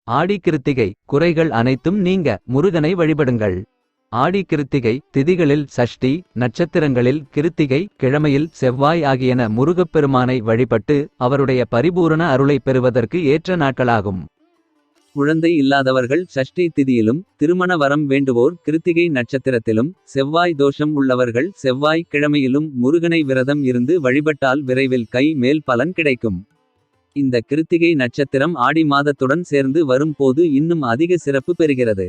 ஆடி கிருத்திகை குறைகள் அனைத்தும் நீங்க முருகனை வழிபடுங்கள். ஆடி கிருத்திகை திதிகளில் சஷ்டி, நட்சத்திரங்களில் கிருத்திகை, கிழமையில் செவ்வாய் ஆகியன முருகப்பெருமானை வழிபட்டு அவருடைய பரிபூரண அருளை பெறுவதற்கு ஏற்ற நாட்களாகும். குழந்தை இல்லாதவர்கள் சஷ்டி திதியிலும், திருமண வரம் வேண்டுவோர் கிருத்திகை நட்சத்திரத்திலும், செவ்வாய் தோஷம் உள்ளவர்கள் செவ்வாய் கிழமையிலும் முருகனை விரதம் இருந்து வழிபட்டால் விரைவில் கை மேல் பலன் கிடைக்கும். இந்த கிருத்திகை நட்சத்திரம் ஆடி மாதத்துடன் சேர்ந்து வரும் போது இன்னும் அதிக சிறப்பு பெறுகிறது.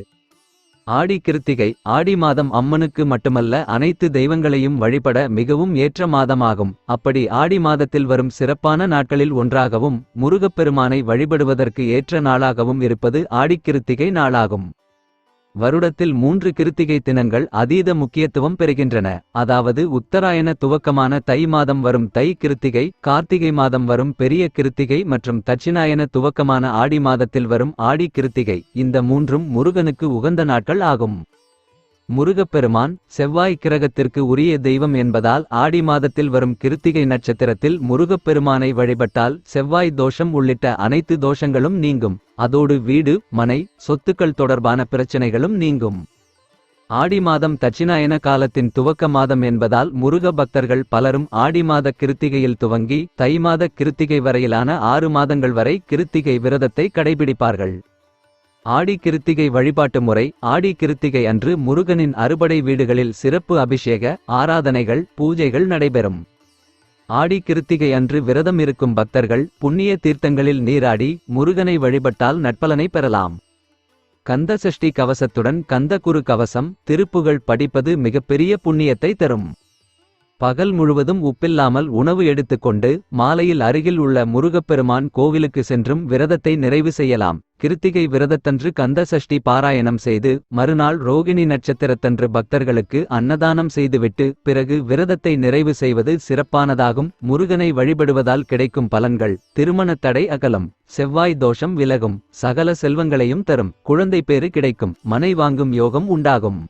ஆடி கிருத்திகை ஆடி மாதம் அம்மனுக்கு மட்டுமல்ல அனைத்து தெய்வங்களையும் வழிபட மிகவும் ஏற்ற மாதமாகும். அப்படி ஆடி மாதத்தில் வரும் சிறப்பான நாட்களில் ஒன்றாகவும் முருகப்பெருமானை வழிபடுவதற்கு ஏற்ற நாளாகவும் இருப்பது ஆடிக்கிருத்திகை நாளாகும். வருடத்தில் 3 கிருத்திகை தினங்கள் அதீத முக்கியத்துவம் பெறுகின்றன. அதாவது உத்தராயண துவக்கமான தை மாதம் வரும் தை கிருத்திகை, கார்த்திகை மாதம் வரும் பெரிய கிருத்திகை மற்றும் தட்சிணாயன துவக்கமான ஆடி மாதத்தில் வரும் ஆடி கிருத்திகை. இந்த 3ம் முருகனுக்கு உகந்த நாட்கள் ஆகும். முருகப்பெருமான் செவ்வாய் கிரகத்திற்கு உரிய தெய்வம் என்பதால் ஆடி மாதத்தில் வரும் கிருத்திகை நட்சத்திரத்தில் முருகப்பெருமானை வழிபட்டால் செவ்வாய் தோஷம் உள்ளிட்ட அனைத்து தோஷங்களும் நீங்கும். அதோடு வீடு, மனை, சொத்துக்கள் தொடர்பான பிரச்சனைகளும் நீங்கும். ஆடி மாதம் தட்சிணாயன காலத்தின் துவக்க மாதம் என்பதால் முருக பக்தர்கள் பலரும் ஆடி மாத கிருத்திகையில் துவங்கி தை மாத கிருத்திகை வரையிலான 6 மாதங்கள் வரை கிருத்திகை விரதத்தை கடைபிடிப்பார்கள். ஆடி கிருத்திகை வழிபாட்டு முறை. ஆடி கிருத்திகை அன்று முருகனின் அறுபடை வீடுகளில் சிறப்பு அபிஷேக, ஆராதனைகள், பூஜைகள் நடைபெறும். ஆடி கிருத்திகை அன்று விரதம் இருக்கும் பக்தர்கள் புண்ணிய தீர்த்தங்களில் நீராடி முருகனை வழிபட்டால் நற்பலனை பெறலாம். கந்த சஷ்டி கவசத்துடன் கந்தகுரு கவசம், திருப்புகழ் படிப்பது மிகப்பெரிய புண்ணியத்தை தரும். பகல் முழுவதும் உப்பில்லாமல் உணவு எடுத்துக்கொண்டு மாலையில் அருகில் உள்ள முருகப்பெருமான் கோவிலுக்கு சென்றும் விரதத்தை நிறைவு செய்யலாம். கிருத்திகை விரதத்தன்று கந்த சஷ்டி பாராயணம் செய்து மறுநாள் ரோகிணி நட்சத்திரத்தன்று பக்தர்களுக்கு அன்னதானம் செய்துவிட்டு பிறகு விரதத்தை நிறைவு செய்வது சிறப்பானதாகும். முருகனை வழிபடுவதால் கிடைக்கும் பலன்கள்: திருமண தடை அகலும், செவ்வாய் தோஷம் விலகும், சகல செல்வங்களையும் தரும், குழந்தை பேறு கிடைக்கும், மனை வாங்கும் யோகம் உண்டாகும்.